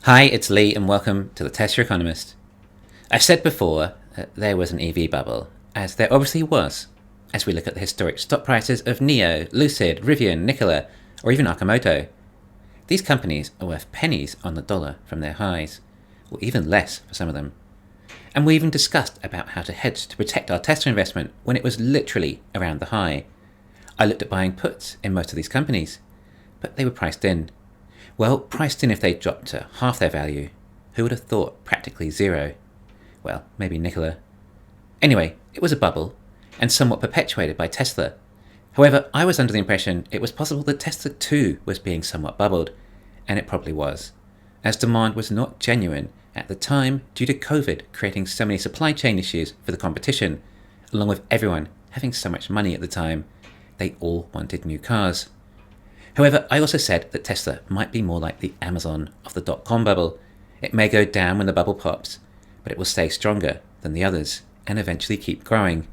Hi, it's Lee and welcome to the Test Your Economist. I've said before that there was an EV bubble, as there obviously was, as we look at the historic stock prices of NIO, Lucid, Rivian, Nikola, or even Akamoto. These companies are worth pennies on the dollar from their highs, or even less for some of them. And we even discussed about how to hedge to protect our Tesla investment when it was literally around the high. I looked at buying puts in most of these companies, but they were priced in. Well, priced in if they dropped to half their value. Who would have thought practically zero? Well, maybe Nikola. Anyway, it was a bubble, and somewhat perpetuated by Tesla. However, I was under the impression it was possible that Tesla too was being somewhat bubbled, and it probably was, as demand was not genuine at the time due to COVID creating so many supply chain issues for the competition, along with everyone having so much money at the time. They all wanted new cars. However, I also said that Tesla might be more like the Amazon of the dot-com bubble. It may go down when the bubble pops, but it will stay stronger than the others and eventually keep growing.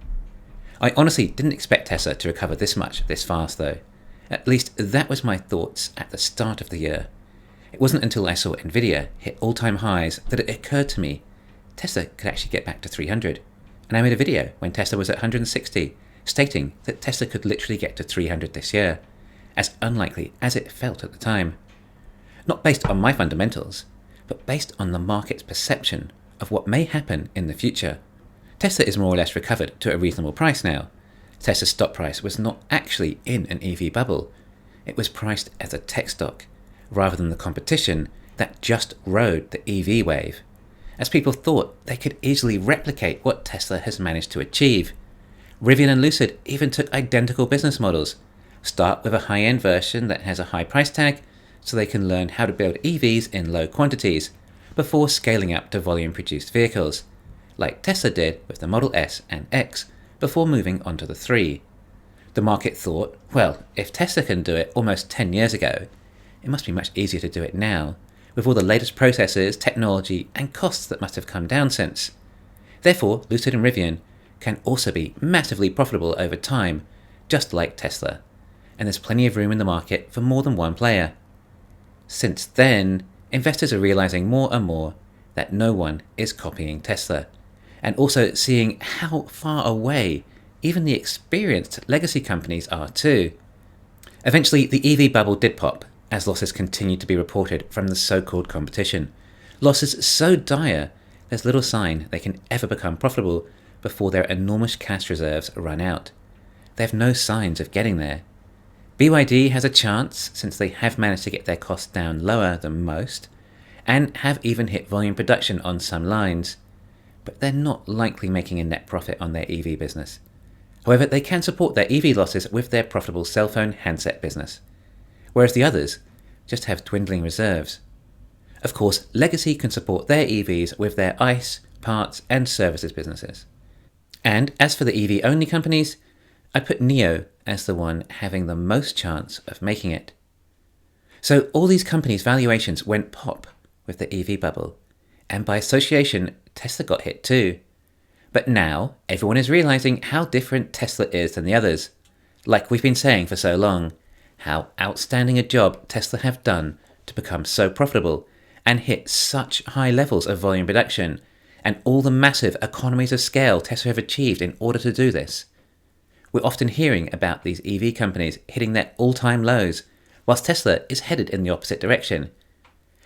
I honestly didn't expect Tesla to recover this much this fast though. At least that was my thoughts at the start of the year. It wasn't until I saw Nvidia hit all-time highs that it occurred to me Tesla could actually get back to 300. And I made a video when Tesla was at 160, stating that Tesla could literally get to 300 this year, as unlikely as it felt at the time. Not based on my fundamentals, but based on the market's perception of what may happen in the future. Tesla is more or less recovered to a reasonable price now. Tesla's stock price was not actually in an EV bubble. It was priced as a tech stock, rather than the competition that just rode the EV wave, as people thought they could easily replicate what Tesla has managed to achieve. Rivian and Lucid even took identical business models. Start with a high-end version that has a high price tag so they can learn how to build EVs in low quantities before scaling up to volume-produced vehicles, like Tesla did with the Model S and X before moving on to the 3. The market thought, well, if Tesla can do it almost 10 years ago, it must be much easier to do it now, with all the latest processors, technology, and costs that must have come down since. Therefore, Lucid and Rivian can also be massively profitable over time, just like Tesla. And there's plenty of room in the market for more than one player. Since then, investors are realizing more and more that no one is copying Tesla, and also seeing how far away even the experienced legacy companies are too. Eventually, the EV bubble did pop, as losses continued to be reported from the so-called competition. Losses so dire, there's little sign they can ever become profitable before their enormous cash reserves run out. They have no signs of getting there. BYD has a chance since they have managed to get their costs down lower than most and have even hit volume production on some lines, but they're not likely making a net profit on their EV business. However, they can support their EV losses with their profitable cell phone handset business, whereas the others just have dwindling reserves. Of course, Legacy can support their EVs with their ICE, parts and services businesses. And as for the EV-only companies, I put NIO as the one having the most chance of making it. So all these companies' valuations went pop with the EV bubble, and by association, Tesla got hit too. But now, everyone is realizing how different Tesla is than the others. Like we've been saying for so long, how outstanding a job Tesla have done to become so profitable and hit such high levels of volume production, and all the massive economies of scale Tesla have achieved in order to do this. We're often hearing about these EV companies hitting their all-time lows, whilst Tesla is headed in the opposite direction.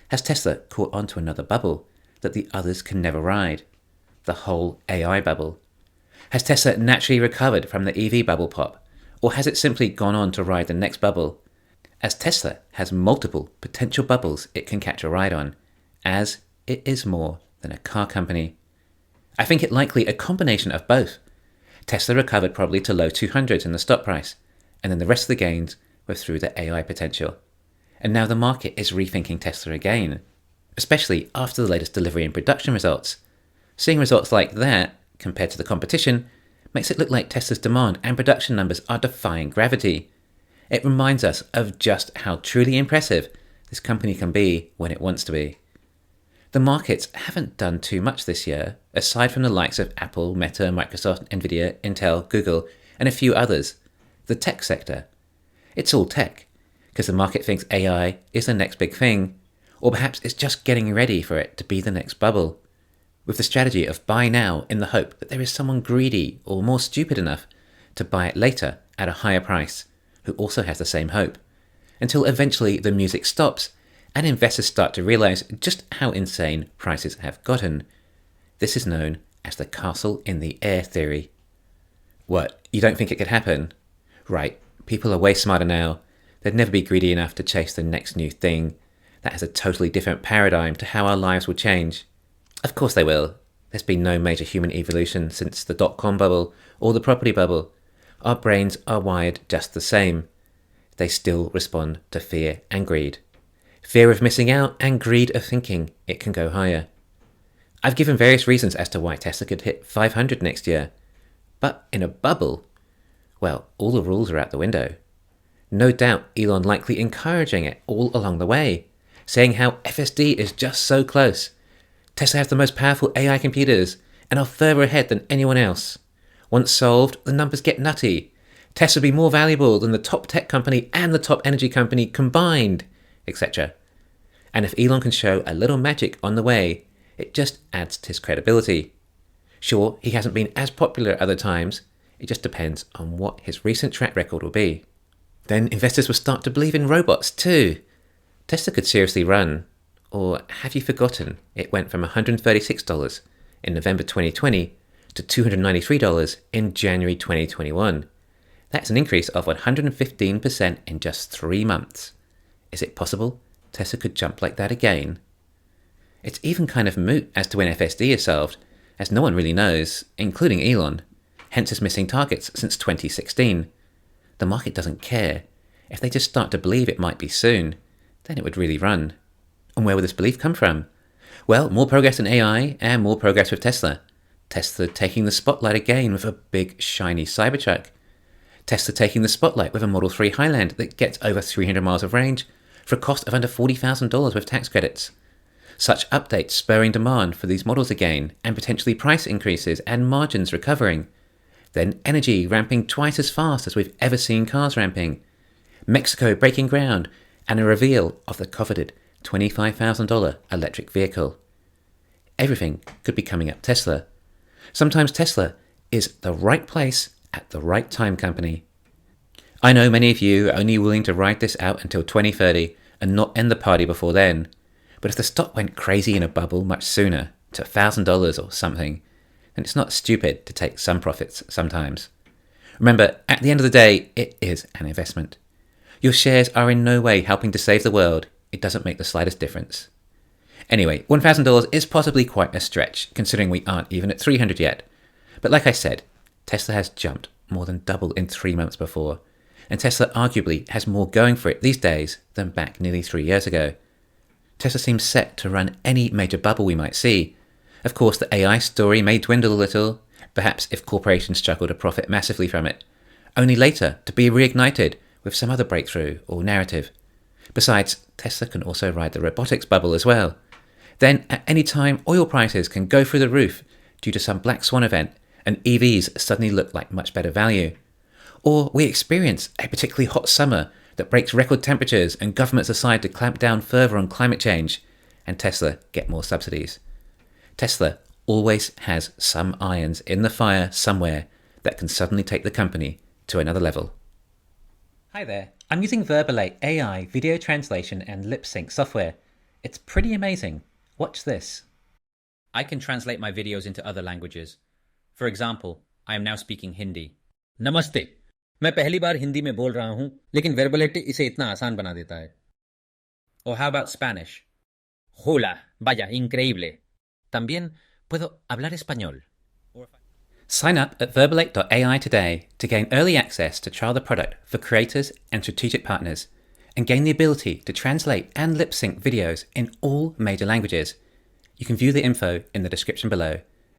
Has Tesla caught onto another bubble that the others can never ride? The whole AI bubble. Has Tesla naturally recovered from the EV bubble pop, or has it simply gone on to ride the next bubble? As Tesla has multiple potential bubbles it can catch a ride on, as it is more than a car company. I think it likely a combination of both. Tesla recovered probably to low 200s in the stock price, and then the rest of the gains were through the AI potential. And now the market is rethinking Tesla again, especially after the latest delivery and production results. Seeing results like that, compared to the competition, makes it look like Tesla's demand and production numbers are defying gravity. It reminds us of just how truly impressive this company can be when it wants to be. The markets haven't done too much this year, aside from the likes of Apple, Meta, Microsoft, Nvidia, Intel, Google, and a few others. The tech sector. It's all tech, because the market thinks AI is the next big thing, Or perhaps it's just getting ready for it to be the next bubble, with the strategy of buy now in the hope that there is someone greedy or more stupid enough to buy it later at a higher price, who also has the same hope, until eventually the music stops and investors start to realize just how insane prices have gotten. This is known as the castle in the air theory. What, you don't think it could happen? Right, people are way smarter now. They'd never be greedy enough to chase the next new thing. That has a totally different paradigm to how our lives will change. Of course they will. There's been no major human evolution since the dot-com bubble or the property bubble. Our brains are wired just the same. They still respond to fear and greed. Fear of missing out and greed of thinking it can go higher. I've given various reasons as to why Tesla could hit 500 next year. But in a bubble, well, all the rules are out the window. No doubt Elon likely encouraging it all along the way, saying how FSD is just so close. Tesla has the most powerful AI computers and are further ahead than anyone else. Once solved, the numbers get nutty. Tesla will be more valuable than the top tech company and the top energy company combined, etc. And if Elon can show a little magic on the way, it just adds to his credibility. Sure, he hasn't been as popular at other times. It just depends on what his recent track record will be. Then investors will start to believe in robots too. Tesla could seriously run. Or have you forgotten it went from $136 in November 2020 to $293 in January 2021. That's an increase of 115% in just 3 months. Is it possible Tesla could jump like that again? It's even kind of moot as to when FSD is solved, as no one really knows, including Elon, hence his missing targets since 2016. The market doesn't care. If they just start to believe it might be soon, then it would really run. And where will this belief come from? Well, more progress in AI and more progress with Tesla. Tesla taking the spotlight again with a big shiny Cybertruck. Tesla taking the spotlight with a Model 3 Highland that gets over 300 miles of range for a cost of under $40,000 with tax credits. Such updates spurring demand for these models again, and potentially price increases and margins recovering. Then energy ramping twice as fast as we've ever seen cars ramping. Mexico breaking ground, and a reveal of the coveted $25,000 electric vehicle. Everything could be coming up Tesla. Sometimes Tesla is the right place at the right time company. I know many of you are only willing to ride this out until 2030 and not end the party before then. But if the stock went crazy in a bubble much sooner, to $1,000 or something, then it's not stupid to take some profits sometimes. Remember, at the end of the day, it is an investment. Your shares are in no way helping to save the world. It doesn't make the slightest difference. Anyway, $1,000 is possibly quite a stretch, considering we aren't even at 300 yet. But like I said, Tesla has jumped more than double in 3 months before, and Tesla arguably has more going for it these days than back nearly 3 years ago. Tesla seems set to run any major bubble we might see. Of course, the AI story may dwindle a little, perhaps if corporations struggle to profit massively from it, only later to be reignited with some other breakthrough or narrative. Besides, Tesla can also ride the robotics bubble as well. Then, at any time, oil prices can go through the roof due to some black swan event, and EVs suddenly look like much better value. Or we experience a particularly hot summer that breaks record temperatures and governments decide to clamp down further on climate change, and Tesla get more subsidies. Tesla always has some irons in the fire somewhere that can suddenly take the company to another level. Hi there, I'm using Verbalate AI video translation and lip sync software. It's pretty amazing. Watch this. I can translate my videos into other languages. For example, I am now speaking Hindi. नमस्ते, मैं पहली बार हिंदी में बोल रहा हूं, लेकिन वर्बलेट इसे इतना आसान बना देता है. Or how about Spanish? Hola, vaya, increíble. También puedo hablar español. Sign up at verbalate.ai today to gain early access to trial the product for creators and strategic partners, and gain the ability to translate and lip sync videos in all major languages. You can view the info in the description below.